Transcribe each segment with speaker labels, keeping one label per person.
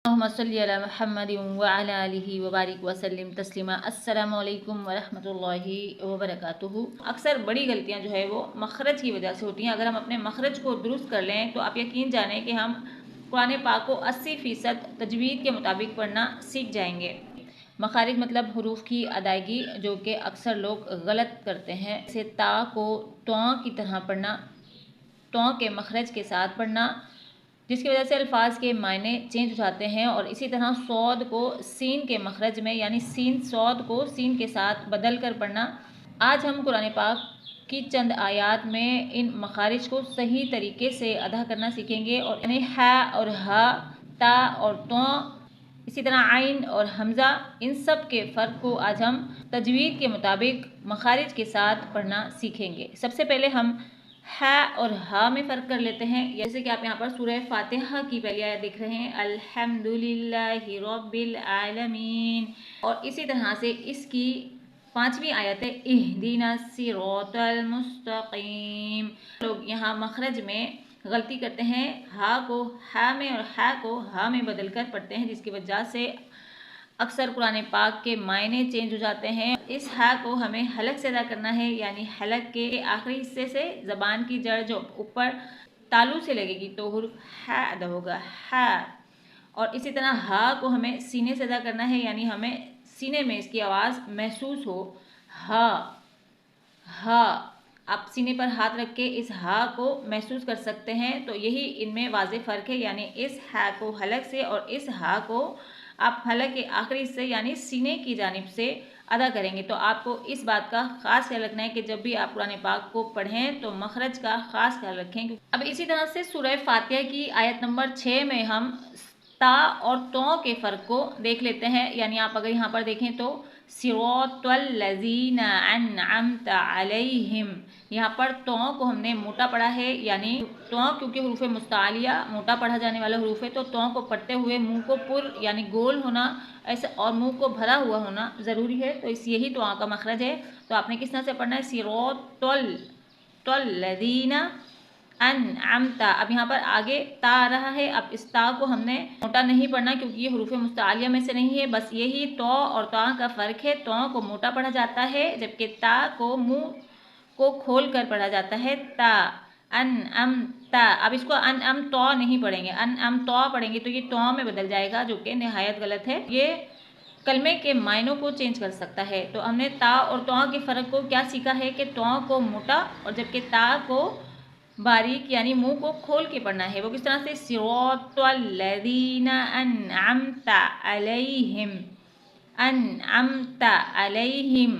Speaker 1: महमद व अला आलिहि व बारिक वसल्लिम तस्लीमा। अस्सलामु अलैकुम व रहमतुल्लाहि व बरकातुहू। अक्सर बड़ी गलतियां जो है वो मखरज की वजह से होती हैं। अगर हम अपने मखरज को दुरुस्त कर लें तो आप यकीन जानें कि हम कुरान पाक को 80% तजवीद के मुताबिक पढ़ना सीख जाएंगे। मखारिज मतलब हरूफ की अदायगी, जो कि अक्सर लोग गलत करते हैं। जैसे ता को तौ की तरह पढ़ना, तौ के मखरज के साथ पढ़ना, जिसकी वजह से अल्फाज के मायने चेंज हो जाते हैं। और इसी तरह सौद को सीन के मखरज में, यानी सीन सौद को सीन के साथ बदल कर पढ़ना। आज हम कुरान पाक की चंद आयात में इन मखारिज को सही तरीके से अदा करना सीखेंगे। और यानी हा और हा, ता और तो, इसी तरह आइन और हमज़ा, इन सब के फ़र्क को आज हम तजवीद के मुताबिक मखारिज के साथ पढ़ना सीखेंगे। सबसे पहले हम हा और हा में फ़र्क कर लेते हैं। जैसे कि आप यहाँ पर सूरह फातिहा की पहली आयत देख रहे हैं, अल्हम्दुलिल्लाहि रब्बिल आलमीन। और इसी तरह से इसकी 5वीं आयत है, इहदिना सिरातल मुस्तकीम। लोग यहाँ मखरज में गलती करते हैं, हा को हा में और हा को हा में बदल कर पढ़ते हैं, जिसकी वजह से अक्सर कुरान पाक के मायने चेंज हो जाते हैं। इस हा को हमें हलक से अदा करना है, यानी हलक के आखिरी हिस्से से ज़बान की जड़ जो ऊपर तालू से लगेगी तो हुर्फ हा अदा होगा, हा। और इसी तरह हा को हमें सीने से अदा करना है, यानी हमें सीने में इसकी आवाज़ महसूस हो, हा हा। आप सीने पर हाथ रख के इस हा को महसूस कर सकते हैं। तो यही इनमें वाज़ेह फ़र्क है, यानी इस हा को हलक से और इस हा को आप हलक के आखिरी हिस्से यानी सीने की जानिब से अदा करेंगे। तो आपको इस बात का ख़ास ख्याल रखना है कि जब भी आप कुरान पाक को पढ़ें तो मखरज का ख़ास ख्याल रखें। अब इसी तरह से सूरह फातिहा की आयत नंबर 6 में हम ता और तो के फ़र्क को देख लेते हैं। यानी आप अगर यहाँ पर देखें तो सिरातल लज़ीना अन्अमत अलैहिम, यहाँ पर तो को हमने मोटा पढ़ा है, यानी तो क्योंकि हरूफ मुस्तालिया मोटा पढ़ा जाने वाला हरूफ है, तो को पढ़ते हुए मुंह को पुर यानी गोल होना ऐसे और मुंह को भरा हुआ होना ज़रूरी है। तो इस यही तो का मखरज है। तो आपने किस तरह से पढ़ना है, सिरातल लज़ीना अनअमता। अब यहाँ पर आगे ता आ रहा है। अब इस ता को हमने मोटा नहीं पढ़ना क्योंकि ये हरूफ मुस्तालिया में से नहीं है। बस यही तो और ता का फ़र्क है, तो को मोटा पढ़ा जाता है जबकि ता को मुंह को खोल कर पढ़ा जाता है, ता अनअमता। अब इसको अनअम तो नहीं पढ़ेंगे, अनअम तो पढ़ेंगे तो ये तो में बदल जाएगा, जो कि निहायत गलत है। ये कलमे के मायनों को चेंज कर सकता है। तो हमने ता और तो के फ़र्क को क्या सीखा है कि तो को मोटा और जबकि ता को बारीक यानी मुंह को खोल के पढ़ना है। वो किस तरह से, सिरातल लज़ीना अन्अमता अलैहिम, अन्अमता अलैहिम।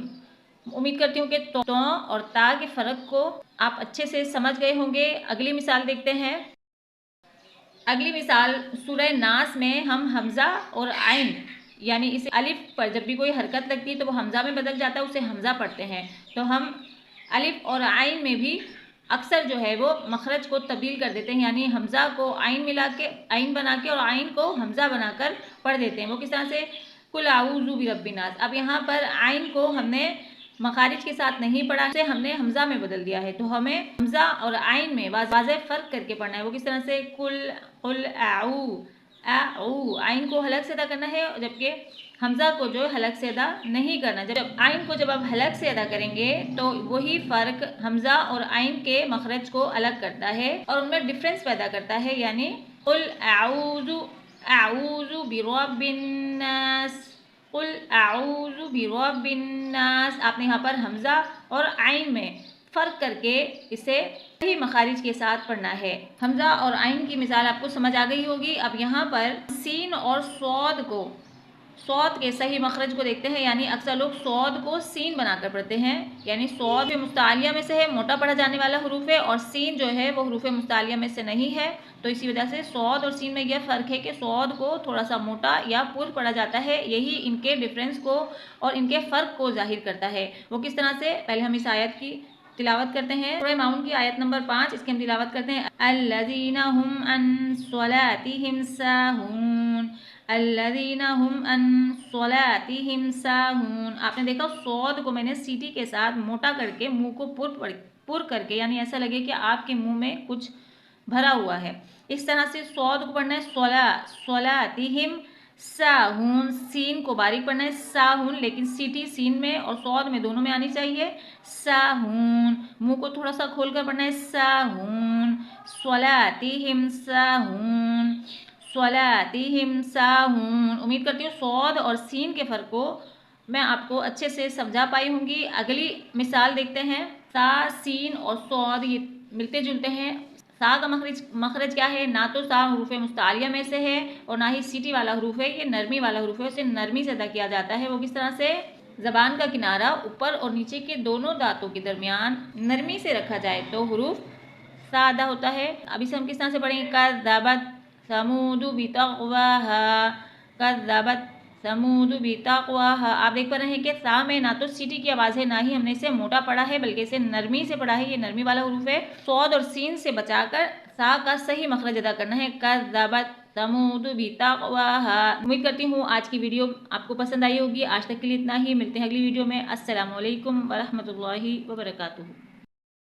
Speaker 1: उम्मीद करती हूँ कि तो और ता के फ़र्क को आप अच्छे से समझ गए होंगे। अगली मिसाल देखते हैं। अगली मिसाल सूरह नास में हम हमज़ा और आइन यानी इस अलिफ पर जब भी कोई हरकत लगती है तो वो हमज़ा में बदल जाता है, उसे हमज़ा पढ़ते हैं। तो हम अलिफ और आइन में भी अक्सर जो है वो मखरज को तब्दील कर देते हैं, यानी हमज़ा को आइन मिला के आइन बना के और आइन को हमज़ा बनाकर पढ़ देते हैं। वो किस तरह से, कुल आऊज़ु बिरब्बिन्नास। अब यहाँ पर आइन को हमने मखारिज के साथ नहीं पढ़ा से हमने हमज़ा में बदल दिया है। तो हमें हमज़ा और आइन में वाज़ेह फ़र्क करके पढ़ना है। वो किस तरह से, कुल आऊ, आइन को हलक से अदा करना है जबकि हमज़ा को जो हलक से अदा नहीं करना। जब आइन को जब आप हलक से अदा करेंगे तो वही फ़र्क हमज़ा और आइन के मखरज को अलग करता है और उनमें डिफरेंस पैदा करता है। यानी कुल आऊज़ु बिरब्बिन्नास, कुल आऊज़ु बिरब्बिन्नास। आपने यहाँ पर हमज़ा और आइन में फ़र्क करके इसे सही मखारिज के साथ पढ़ना है। हमज़ा और आइन की मिसाल आपको समझ आ गई होगी। अब यहाँ पर सीन और सौद को, सौद के सही मखरज को देखते हैं। यानी अक्सर लोग सौद को सीन बनाकर पढ़ते हैं, यानी सौद मुस्तालिया में से है, मोटा पढ़ा जाने वाला हरूफ है, और सीन जो है वो हरूफ मुस्तालिया में से नहीं है। तो इसी वजह से सौद और सीन में यह फ़र्क है कि सौद को थोड़ा सा मोटा या पुर पढ़ा जाता है। यही इनके डिफरेंस को और इनके फ़र्क को जाहिर करता है। वो किस तरह से, पहले हम इस आयत की तिलावत करते हैं। सूरह माउन की आयत नंबर 5, इसकी हम तिलावत करते हैं। अल्लज़ीना हुम अन स्वलातिहिम साहून, अल्लज़ीना हुम अन स्वलातिहिम साहून। आपने देखा सौद को मैंने सीटी के साथ मोटा करके मुंह को पुर करके, यानी ऐसा लगे कि आपके मुंह में कुछ भरा हुआ है। इस तरह से सौद को पढ़ना है सलातिहिम, साहून, सीन को बारीक पढ़ना है साहून, लेकिन सीटी सीन में और सौद में दोनों में आनी चाहिए, साहून। मुंह को थोड़ा सा खोलकर पढ़ना है साहून, सलातिहिम साहून, सलातिहिम साहून। उम्मीद करती हूँ सौद और सीन के फ़र्क को मैं आपको अच्छे से समझा पाई होंगी। अगली मिसाल देखते हैं। सा, सीन और सौद ये मिलते जुलते हैं। सा का मखरज क्या है? ना तो सा हरूफ मुस्तालिया में से है और ना ही सीटी वाला हरूफ है, ये नरमी वाला हरूफ है, उसे नरमी से अदा किया जाता है। वो किस तरह से? ज़बान का किनारा ऊपर और नीचे के दोनों दांतों के दरमियान नरमी से रखा जाए तो हरूफ सा अदा होता है। अब इसे हम किस तरह से पढ़ेंगे? कज़्ज़बत समूदु बितक़वाहा, कज़्ज़बत समूदु बितक़वाहा। आप देख पा रहे हैं कि सा में ना तो सीटी की आवाज़ है, ना ही हमने इसे मोटा पढ़ा है, बल्कि इसे नरमी से पढ़ा है। ये नरमी वाला हरूफ है। सौद और सीन से बचाकर सा का सही मखरज अदा करना है, कज़्ज़बत समूदु बितक़वाहा। उम्मीद करती हूँ आज की वीडियो आपको पसंद आई होगी। आज तक के लिए इतना ही, मिलते हैं अगली वीडियो में। अस्सलामु अलैकुम वरहमतुल्लाहि वबरकातुहू।